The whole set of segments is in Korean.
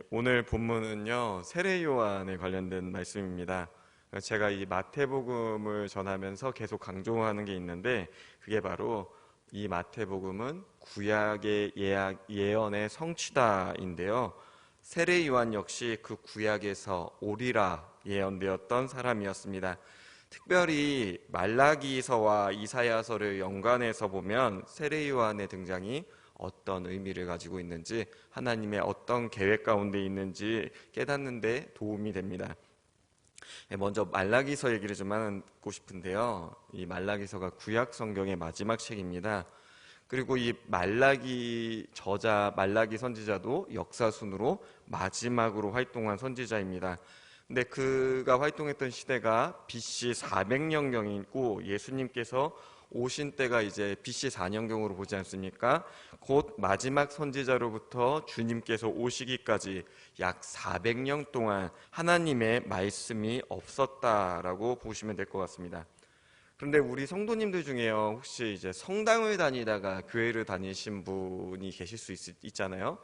오늘 본문은요, 세례 요한에 관련된 말씀입니다. 제가 이 마태복음을 전하면서 계속 강조하는 게 있는데, 그게 바로 이 마태복음은 구약의 예언의 성취다인데요. 세례 요한 역시 그 구약에서 오리라 예언되었던 사람이었습니다. 특별히 말라기서와 이사야서를 연관해서 보면 세례 요한의 등장이 어떤 의미를 가지고 있는지, 하나님의 어떤 계획 가운데 있는지 깨닫는 데 도움이 됩니다. 먼저 말라기서 얘기를 좀 하고 싶은데요. 이 말라기서가 구약 성경의 마지막 책입니다. 그리고 이 말라기 저자 말라기 선지자도 역사순으로 마지막으로 활동한 선지자입니다. 근데 그가 활동했던 시대가 BC 400년경이고 예수님께서 오신 때가 이제 BC 4년경으로 보지 않습니까? 곧 마지막 선지자로부터 주님께서 오시기까지 약 400년 동안 하나님의 말씀이 없었다라고 보시면 될 것 같습니다. 그런데 우리 성도님들 중에요, 혹시 이제 성당을 다니다가 교회를 다니신 분이 계실 수 있잖아요.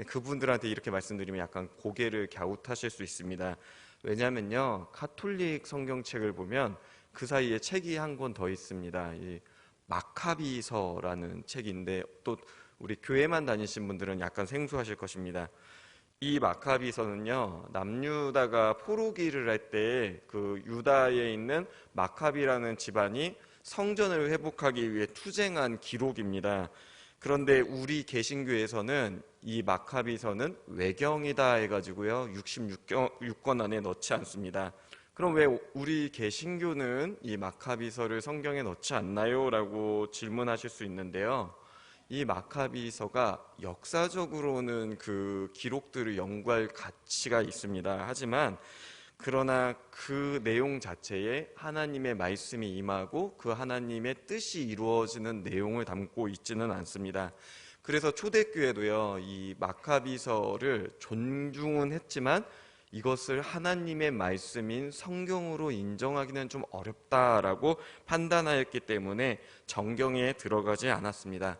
그분들한테 이렇게 말씀드리면 약간 고개를 갸웃하실 수 있습니다. 왜냐하면요, 가톨릭 성경책을 보면 그 사이에 책이 한 권 더 있습니다. 이 마카비서라는 책인데, 또 우리 교회만 다니신 분들은 약간 생소하실 것입니다. 이 마카비서는요, 남유다가 포로기를 할 때 그 유다에 있는 마카비라는 집안이 성전을 회복하기 위해 투쟁한 기록입니다. 그런데 우리 개신교에서는 이 마카비서는 외경이다 해가지고요, 66권 안에 넣지 않습니다. 그럼 왜 우리 개신교는 이 마카비서를 성경에 넣지 않나요? 라고 질문하실 수 있는데요. 이 마카비서가 역사적으로는 그 기록들을 연구할 가치가 있습니다. 하지만 그러나 그 내용 자체에 하나님의 말씀이 임하고 그 하나님의 뜻이 이루어지는 내용을 담고 있지는 않습니다. 그래서 초대교회도요, 이 마카비서를 존중은 했지만 이것을 하나님의 말씀인 성경으로 인정하기는 좀 어렵다라고 판단하였기 때문에 정경에 들어가지 않았습니다.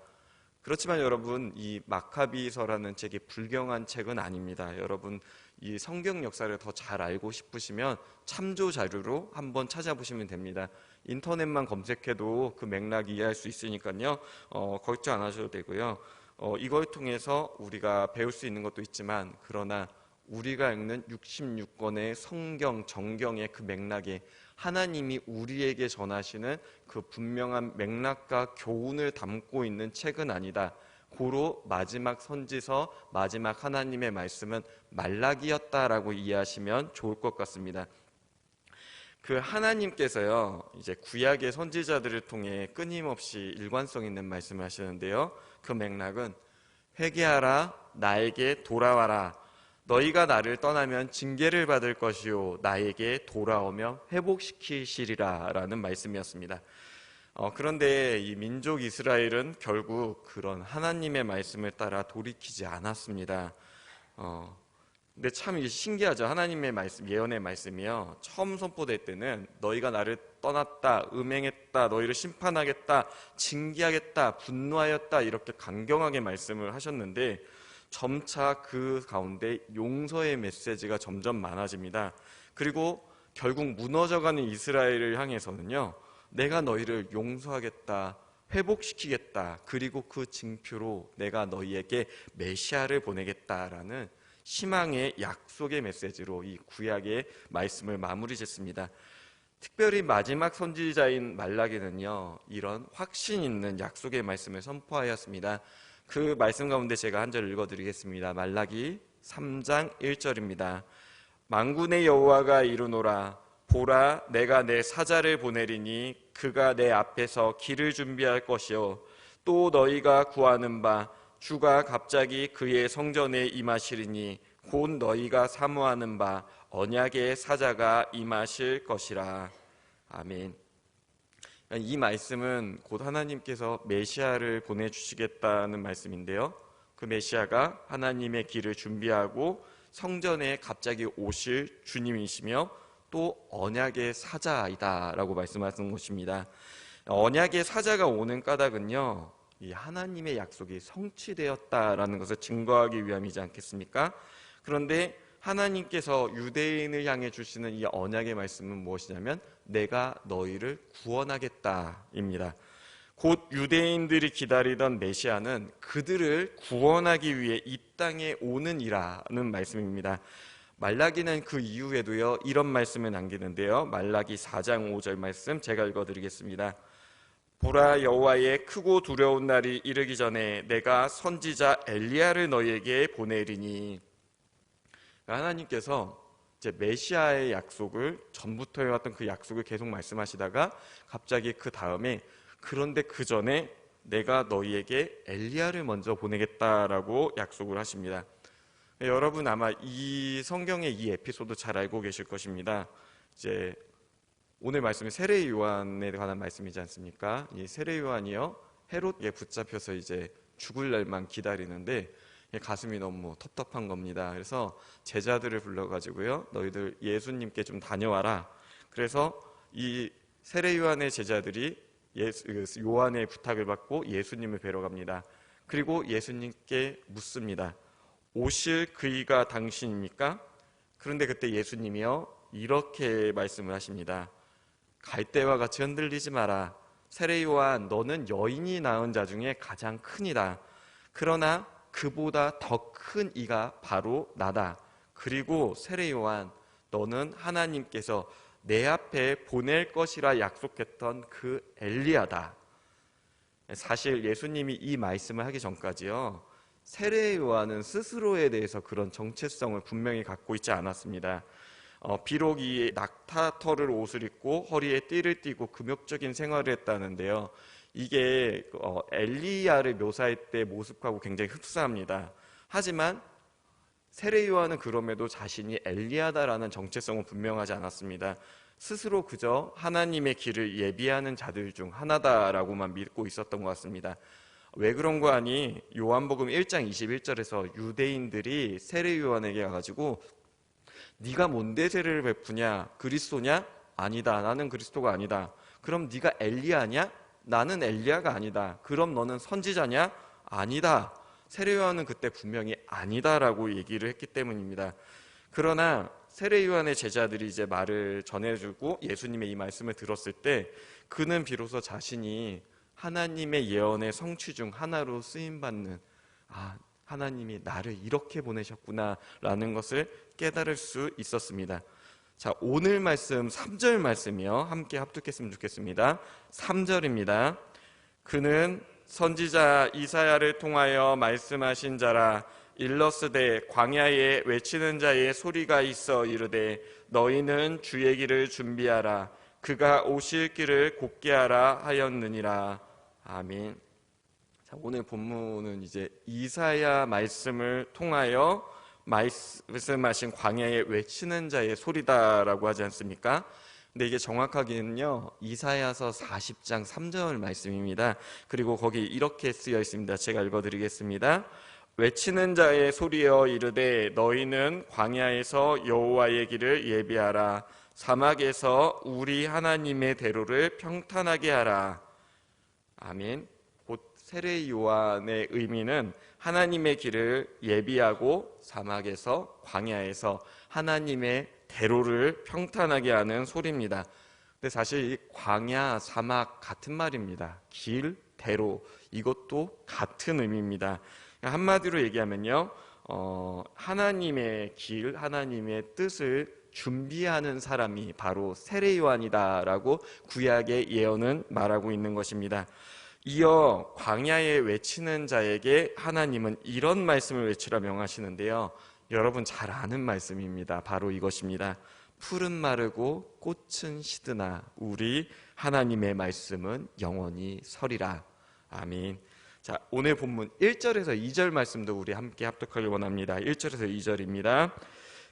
그렇지만 여러분, 이 마카비서라는 책이 불경한 책은 아닙니다. 여러분, 이 성경 역사를 더 잘 알고 싶으시면 참조 자료로 한번 찾아보시면 됩니다. 인터넷만 검색해도 그 맥락 이해할 수 있으니까요. 걱정 안 하셔도 되고요. 이걸 통해서 우리가 배울 수 있는 것도 있지만, 그러나 우리가 읽는 66권의 성경, 정경의 그 맥락에 하나님이 우리에게 전하시는 그 분명한 맥락과 교훈을 담고 있는 책은 아니다. 고로 마지막 선지서, 마지막 하나님의 말씀은 말라기였다라고 이해하시면 좋을 것 같습니다. 그 하나님께서요, 이제 구약의 선지자들을 통해 끊임없이 일관성 있는 말씀을 하시는데요. 그 맥락은 회개하라, 나에게 돌아와라. 너희가 나를 떠나면 징계를 받을 것이요 나에게 돌아오며 회복시키시리라 라는 말씀이었습니다. 그런데 이 민족 이스라엘은 결국 그런 하나님의 말씀을 따라 돌이키지 않았습니다. 근데 참 이게 신기하죠. 하나님의 말씀, 예언의 말씀이요, 처음 선포될 때는 너희가 나를 떠났다, 음행했다, 너희를 심판하겠다, 징계하겠다, 분노하였다, 이렇게 강경하게 말씀을 하셨는데 점차 그 가운데 용서의 메시지가 점점 많아집니다. 그리고 결국 무너져가는 이스라엘을 향해서는요, 내가 너희를 용서하겠다, 회복시키겠다, 그리고 그 징표로 내가 너희에게 메시아를 보내겠다라는 희망의 약속의 메시지로 이 구약의 말씀을 마무리 짓습니다. 특별히 마지막 선지자인 말라기는요, 이런 확신 있는 약속의 말씀을 선포하였습니다. 그 말씀 가운데 제가 한 절 읽어드리겠습니다. 말라기 3장 1절입니다. 만군의 여호와가 이르노라. 보라, 내가 내 사자를 보내리니 그가 내 앞에서 길을 준비할 것이요 또 너희가 구하는 바 주가 갑자기 그의 성전에 임하시리니 곧 너희가 사모하는 바 언약의 사자가 임하실 것이라. 아멘. 이 말씀은 곧 하나님께서 메시아를 보내주시겠다는 말씀인데요, 그 메시아가 하나님의 길을 준비하고 성전에 갑자기 오실 주님이시며 또 언약의 사자이다 라고 말씀하신 것입니다. 언약의 사자가 오는 까닭은요, 이 하나님의 약속이 성취되었다라는 것을 증거하기 위함이지 않겠습니까? 그런데 하나님께서 유대인을 향해 주시는 이 언약의 말씀은 무엇이냐면 내가 너희를 구원하겠다입니다. 곧 유대인들이 기다리던 메시아는 그들을 구원하기 위해 이 땅에 오는 이라는 말씀입니다. 말라기는 그 이후에도요 이런 말씀을 남기는데요. 말라기 4장 5절 말씀 제가 읽어드리겠습니다. 보라, 여호와의 크고 두려운 날이 이르기 전에 내가 선지자 엘리야를 너희에게 보내리니. 하나님께서 이제 메시아의 약속을 전부터 해왔던 그 약속을 계속 말씀하시다가 갑자기 그 다음에 그런데 그 전에 내가 너희에게 엘리야를 먼저 보내겠다라고 약속을 하십니다. 여러분 아마 이 성경의 이 에피소드 잘 알고 계실 것입니다. 이제 오늘 말씀이 세례 요한에 관한 말씀이지 않습니까? 이 세례 요한이요 헤롯에 붙잡혀서 이제 죽을 날만 기다리는데 가슴이 너무 텁텁한 겁니다. 그래서 제자들을 불러가지고요 너희들 예수님께 좀 다녀와라. 그래서 이 세례 요한의 제자들이 요한의 부탁을 받고 예수님을 뵈러 갑니다. 그리고 예수님께 묻습니다. 오실 그이가 당신입니까? 그런데 그때 예수님이요 이렇게 말씀을 하십니다. 갈대와 같이 흔들리지 마라. 세례 요한, 너는 여인이 낳은 자 중에 가장 큰이다. 그러나 그보다 더 큰 이가 바로 나다. 그리고 세례 요한, 너는 하나님께서 내 앞에 보낼 것이라 약속했던 그 엘리야다. 사실 예수님이 이 말씀을 하기 전까지요 세례 요한은 스스로에 대해서 그런 정체성을 분명히 갖고 있지 않았습니다. 비록 이 낙타털을 옷을 입고 허리에 띠를 띠고 금욕적인 생활을 했다는데요. 이게 엘리야를 묘사할 때 모습하고 굉장히 흡사합니다. 하지만 세례 요한은 그럼에도 자신이 엘리야다라는 정체성은 분명하지 않았습니다. 스스로 그저 하나님의 길을 예비하는 자들 중 하나다라고만 믿고 있었던 것 같습니다. 왜 그런 거 아니? 요한복음 1장 21절에서 유대인들이 세례 요한에게 가가지고 네가 뭔데 세례를 베푸냐? 그리스도냐? 아니다. 나는 그리스도가 아니다. 그럼 네가 엘리야냐? 나는 엘리야가 아니다. 그럼 너는 선지자냐? 아니다. 세례 요한은 그때 분명히 아니다라고 얘기를 했기 때문입니다. 그러나 세례 요한의 제자들이 이제 말을 전해주고 예수님의 이 말씀을 들었을 때 그는 비로소 자신이 하나님의 예언의 성취 중 하나로 쓰임받는 하나님이 나를 이렇게 보내셨구나라는 것을 깨달을 수 있었습니다. 자, 오늘 말씀 3절 말씀이요 함께 합독했으면 좋겠습니다. 3절입니다. 그는 선지자 이사야를 통하여 말씀하신 자라. 일러스되 광야에 외치는 자의 소리가 있어 이르되 너희는 주의 길을 준비하라. 그가 오실 길을 곧게 하라 하였느니라. 아멘. 자, 오늘 본문은 이제 이사야 말씀을 통하여 말씀하신 광야에 외치는 자의 소리다라고 하지 않습니까? 근데 이게 정확하게는요 이사야서 40장 3절 말씀입니다. 그리고 거기 이렇게 쓰여 있습니다. 제가 읽어드리겠습니다. 외치는 자의 소리여 이르되 너희는 광야에서 여호와의 길을 예비하라. 사막에서 우리 하나님의 대로를 평탄하게 하라. 아멘. 곧 세례 요한의 의미는 하나님의 길을 예비하고 사막에서 광야에서 하나님의 대로를 평탄하게 하는 소리입니다. 근데 사실 이 광야, 사막 같은 말입니다. 길, 대로 이것도 같은 의미입니다. 한마디로 얘기하면요 하나님의 길, 하나님의 뜻을 준비하는 사람이 바로 세례 요한이다라고 구약의 예언은 말하고 있는 것입니다. 이어 광야에 외치는 자에게 하나님은 이런 말씀을 외치라 명하시는데요. 여러분 잘 아는 말씀입니다. 바로 이것입니다. 풀은 마르고 꽃은 시드나 우리 하나님의 말씀은 영원히 서리라. 아멘. 자, 오늘 본문 1절에서 2절 말씀도 우리 함께 합독하길 원합니다. 1절에서 2절입니다.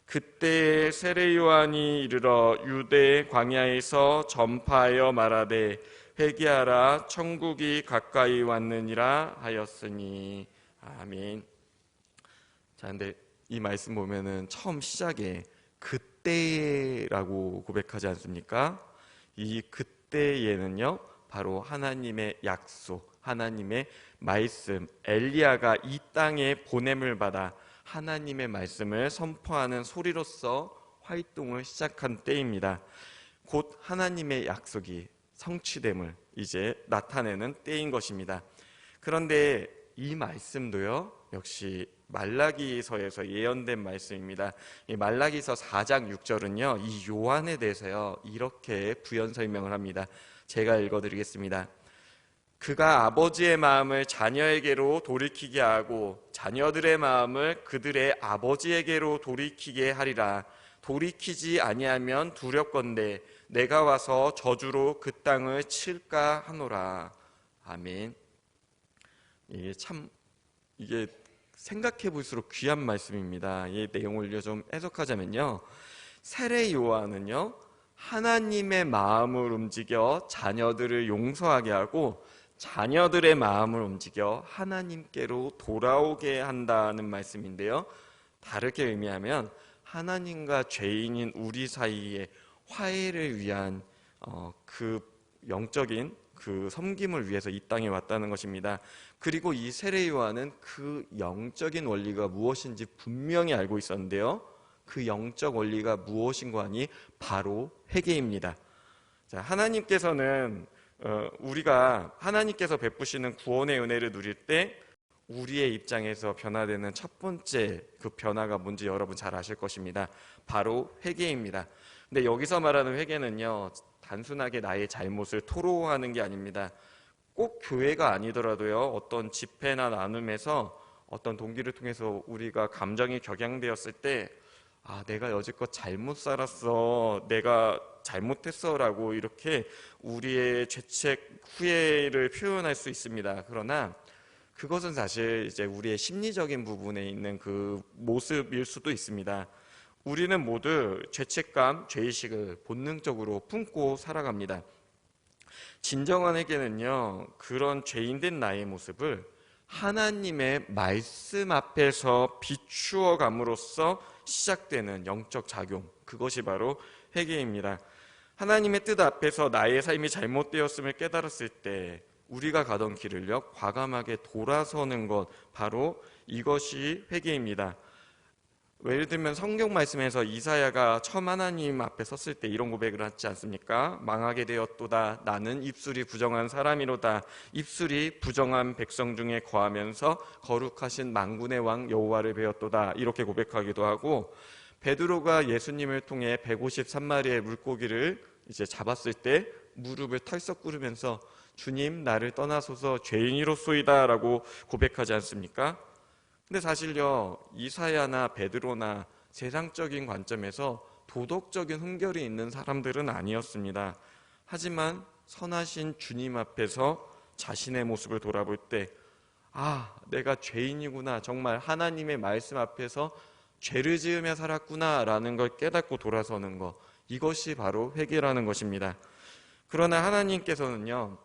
그때 세례 요한이 이르러 유대 광야에서 전파하여 말하되 회개하라 천국이 가까이 왔느니라 하였으니. 아멘. 자, 근데 이 말씀 보면은 처음 시작에 그때라고 고백하지 않습니까? 이 그때에는요 바로 하나님의 약속, 하나님의 말씀, 엘리야가 이 땅에 보냄을 받아 하나님의 말씀을 선포하는 소리로서 활동을 시작한 때입니다. 곧 하나님의 약속이 성취됨을 이제 나타내는 때인 것입니다. 그런데 이 말씀도요, 역시 말라기서에서 예언된 말씀입니다. 이 말라기서 4장 6절은요, 이 요한에 대해서요, 이렇게 부연 설명을 합니다. 제가 읽어드리겠습니다. 그가 아버지의 마음을 자녀에게로 돌이키게 하고 자녀들의 마음을 그들의 아버지에게로 돌이키게 하리라. 돌이키지 아니하면 두렵건대 내가 와서 저주로 그 땅을 칠까 하노라. 아멘. 이게 생각해 볼수록 귀한 말씀입니다. 이 내용을 좀 해석하자면요, 세례 요한은요, 하나님의 마음을 움직여 자녀들을 용서하게 하고 자녀들의 마음을 움직여 하나님께로 돌아오게 한다는 말씀인데요, 다르게 의미하면 하나님과 죄인인 우리 사이에 화해를 위한 그 영적인 그 섬김을 위해서 이 땅에 왔다는 것입니다. 그리고 이 세례 요한은 그 영적인 원리가 무엇인지 분명히 알고 있었는데요, 그 영적 원리가 무엇인가 하니 바로 회개입니다. 자, 하나님께서는 우리가 하나님께서 베푸시는 구원의 은혜를 누릴 때 우리의 입장에서 변화되는 첫 번째 그 변화가 뭔지 여러분 잘 아실 것입니다. 바로 회개입니다. 근데 여기서 말하는 회개는요, 단순하게 나의 잘못을 토로하는 게 아닙니다. 꼭 교회가 아니더라도요, 어떤 집회나 나눔에서 어떤 동기를 통해서 우리가 감정이 격양되었을 때, 내가 여지껏 잘못 살았어, 내가 잘못했어 라고 이렇게 우리의 죄책, 후회를 표현할 수 있습니다. 그러나 그것은 사실 이제 우리의 심리적인 부분에 있는 그 모습일 수도 있습니다. 우리는 모두 죄책감, 죄의식을 본능적으로 품고 살아갑니다. 진정한 회개는요, 그런 죄인된 나의 모습을 하나님의 말씀 앞에서 비추어 감으로써 시작되는 영적 작용, 그것이 바로 회개입니다. 하나님의 뜻 앞에서 나의 삶이 잘못되었음을 깨달았을 때 우리가 가던 길을요, 과감하게 돌아서는 것, 바로 이것이 회개입니다. 예를 들면 성경 말씀에서 이사야가 처음 하나님 앞에 섰을 때 이런 고백을 하지 않습니까? 망하게 되었도다. 나는 입술이 부정한 사람이로다. 입술이 부정한 백성 중에 거하면서 거룩하신 만군의 왕 여호와를 배웠도다. 이렇게 고백하기도 하고, 베드로가 예수님을 통해 153마리의 물고기를 이제 잡았을 때 무릎을 털썩 꿇으면서 주님, 나를 떠나소서 죄인이로소이다 라고 고백하지 않습니까? 근데 사실요, 이사야나 베드로나 세상적인 관점에서 도덕적인 훈결이 있는 사람들은 아니었습니다. 하지만 선하신 주님 앞에서 자신의 모습을 돌아볼 때, 내가 죄인이구나, 정말 하나님의 말씀 앞에서 죄를 지으며 살았구나 라는 걸 깨닫고 돌아서는 것, 이것이 바로 회개라는 것입니다. 그러나 하나님께서는요,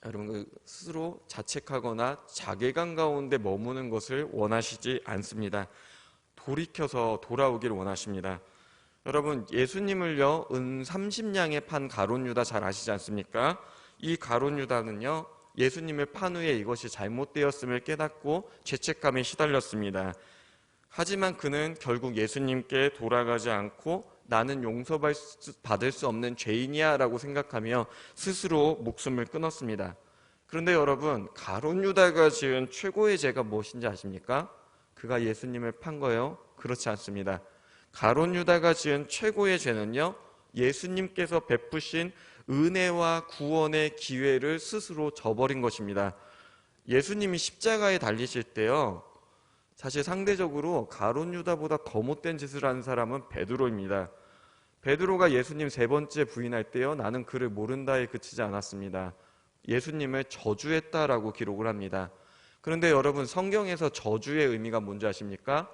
여러분 스스로 자책하거나 자괴감 가운데 머무는 것을 원하시지 않습니다. 돌이켜서 돌아오기를 원하십니다. 여러분, 예수님을요, 은 30냥에 판 가룟 유다 잘 아시지 않습니까? 이 가룟 유다는요, 예수님을 판 후에 이것이 잘못되었음을 깨닫고 죄책감에 시달렸습니다. 하지만 그는 결국 예수님께 돌아가지 않고 나는 용서받을 수 없는 죄인이야 라고 생각하며 스스로 목숨을 끊었습니다. 그런데 여러분, 가룟 유다가 지은 최고의 죄가 무엇인지 아십니까? 그가 예수님을 판 거예요? 그렇지 않습니다. 가룟 유다가 지은 최고의 죄는요, 예수님께서 베푸신 은혜와 구원의 기회를 스스로 저버린 것입니다. 예수님이 십자가에 달리실 때요, 사실 상대적으로 가룟 유다보다 더 못된 짓을 한 사람은 베드로입니다. 베드로가 예수님 세 번째 부인할 때요, 나는 그를 모른다에 그치지 않았습니다. 예수님을 저주했다라고 기록을 합니다. 그런데 여러분, 성경에서 저주의 의미가 뭔지 아십니까?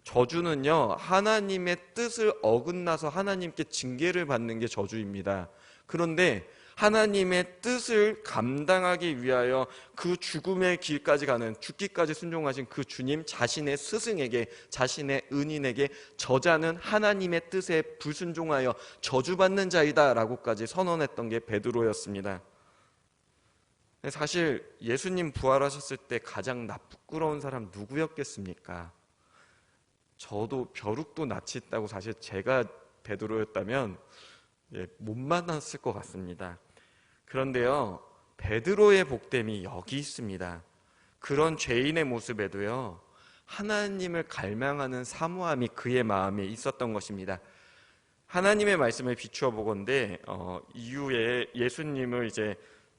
저주는요, 하나님의 뜻을 어긋나서 하나님께 징계를 받는 게 저주입니다. 그런데 하나님의 뜻을 감당하기 위하여 그 죽음의 길까지 가는, 죽기까지 순종하신 그 주님 자신의 스승에게, 자신의 은인에게 저자는 하나님의 뜻에 불순종하여 저주받는 자이다 라고까지 선언했던 게 베드로였습니다. 사실 예수님 부활하셨을 때 가장 부끄러운 사람 누구였겠습니까? 저도 벼룩도 낯이 있다고 사실 제가 베드로였다면 못 만났을 것 같습니다. 그런데요, 베드로의 복됨이 여기 있습니다. 그런 죄인의 모습에도요, 하나님을 갈망하는 사모함이 그의 마음에 있었던 것입니다. 하나님의 말씀을 비추어 보건대 이후에 예수님을 이제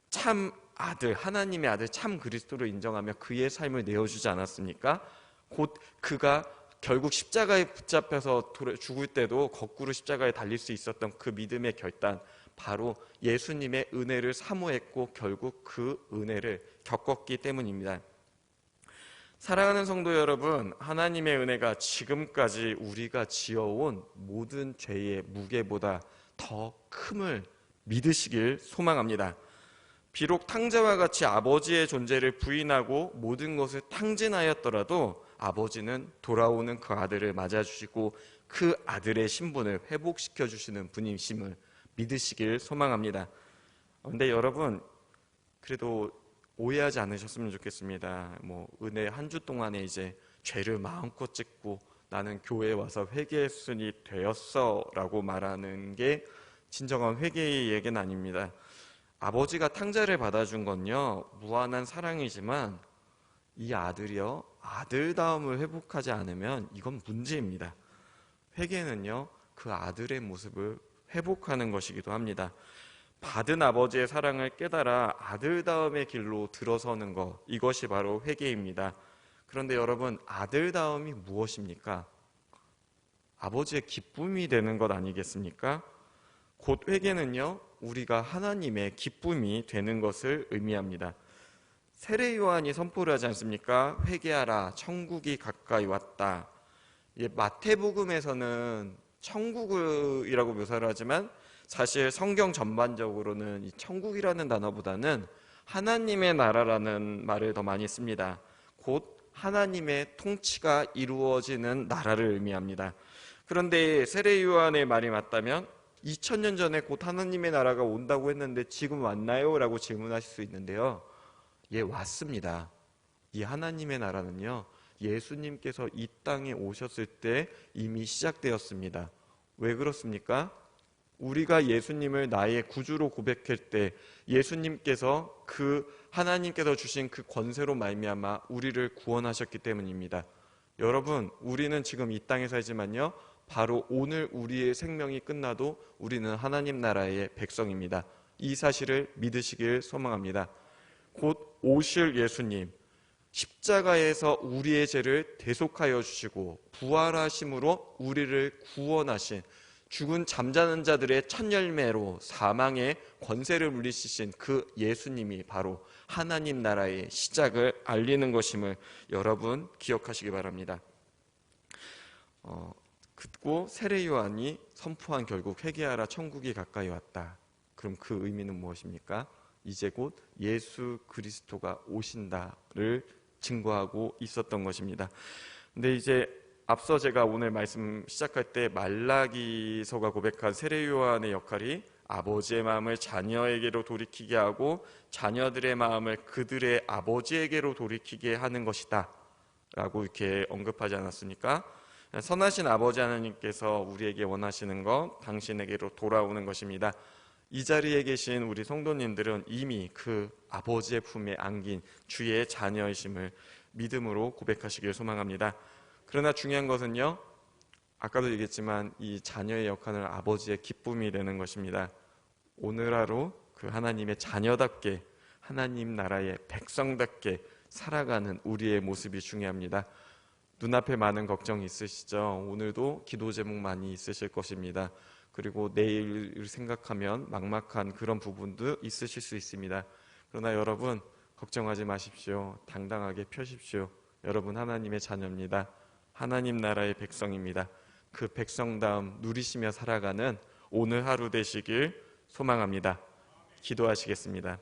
참 아들, 하나님의 아들 참 그리스도로 인정하며 그의 삶을 내어주지 않았습니까? 곧 그가 결국 십자가에 붙잡혀서 죽을 때도 거꾸로 십자가에 달릴 수 있었던 그 믿음의 결단, 바로 예수님의 은혜를 사모했고 결국 그 은혜를 겪었기 때문입니다. 사랑하는 성도 여러분, 하나님의 은혜가 지금까지 우리가 지어온 모든 죄의 무게보다 더 큼을 믿으시길 소망합니다. 비록 탕자와 같이 아버지의 존재를 부인하고 모든 것을 탕진하였더라도 아버지는 돌아오는 그 아들을 맞아주시고 그 아들의 신분을 회복시켜 주시는 분이심을 믿으시길 소망합니다. 그런데 여러분, 그래도 오해하지 않으셨으면 좋겠습니다. 은혜 한 주 동안에 이제 죄를 마음껏 짓고 나는 교회에 와서 회개했으니 되었어라고 말하는 게 진정한 회개의 얘기는 아닙니다. 아버지가 탕자를 받아준 건요, 무한한 사랑이지만 이 아들이요, 아들다움을 회복하지 않으면 이건 문제입니다. 회개는요, 그 아들의 모습을 회복하는 것이기도 합니다. 받은 아버지의 사랑을 깨달아 아들다움의 길로 들어서는 것, 이것이 바로 회개입니다. 그런데 여러분, 아들다움이 무엇입니까? 아버지의 기쁨이 되는 것 아니겠습니까? 곧 회개는요, 우리가 하나님의 기쁨이 되는 것을 의미합니다. 세례 요한이 선포를 하지 않습니까? 회개하라, 천국이 가까이 왔다. 마태복음에서는 천국이라고 묘사를 하지만 사실 성경 전반적으로는 이 천국이라는 단어보다는 하나님의 나라라는 말을 더 많이 씁니다. 곧 하나님의 통치가 이루어지는 나라를 의미합니다. 그런데 세례 요한의 말이 맞다면 2000년 전에 곧 하나님의 나라가 온다고 했는데 지금 왔나요? 라고 질문하실 수 있는데요. 왔습니다. 이 하나님의 나라는요, 예수님께서 이 땅에 오셨을 때 이미 시작되었습니다. 왜 그렇습니까? 우리가 예수님을 나의 구주로 고백할 때 예수님께서 하나님께서 주신 그 권세로 말미암아 우리를 구원하셨기 때문입니다. 여러분, 우리는 지금 이 땅에 살지만요, 바로 오늘 우리의 생명이 끝나도 우리는 하나님 나라의 백성입니다. 이 사실을 믿으시길 소망합니다. 곧 오실 예수님, 십자가에서 우리의 죄를 대속하여 주시고 부활하심으로 우리를 구원하신, 죽은 잠자는 자들의 첫 열매로 사망의 권세를 물리치신 그 예수님이 바로 하나님 나라의 시작을 알리는 것임을 여러분 기억하시기 바랍니다. 그리고 세례 요한이 선포한 결국 회개하라, 천국이 가까이 왔다. 그럼 그 의미는 무엇입니까? 이제 곧 예수 그리스도가 오신다를 증거하고 있었던 것입니다. 근데 이제 앞서 제가 오늘 말씀 시작할 때 말라기서가 고백한 세례 요한의 역할이 아버지의 마음을 자녀에게로 돌이키게 하고 자녀들의 마음을 그들의 아버지에게로 돌이키게 하는 것이다 라고 이렇게 언급하지 않았습니까? 선하신 아버지 하나님께서 우리에게 원하시는 것, 당신에게로 돌아오는 것입니다. 이 자리에 계신 우리 성도님들은 이미 그 아버지의 품에 안긴 주의 자녀이심을 믿음으로 고백하시길 소망합니다. 그러나 중요한 것은요, 아까도 얘기했지만 이 자녀의 역할은 아버지의 기쁨이 되는 것입니다. 오늘 하루 그 하나님의 자녀답게, 하나님 나라의 백성답게 살아가는 우리의 모습이 중요합니다. 눈앞에 많은 걱정이 있으시죠? 오늘도 기도 제목 많이 있으실 것입니다. 그리고 내일을 생각하면 막막한 그런 부분도 있으실 수 있습니다. 그러나 여러분, 걱정하지 마십시오. 당당하게 펴십시오. 여러분 하나님의 자녀입니다. 하나님 나라의 백성입니다. 그 백성다움 누리시며 살아가는 오늘 하루 되시길 소망합니다. 기도하시겠습니다.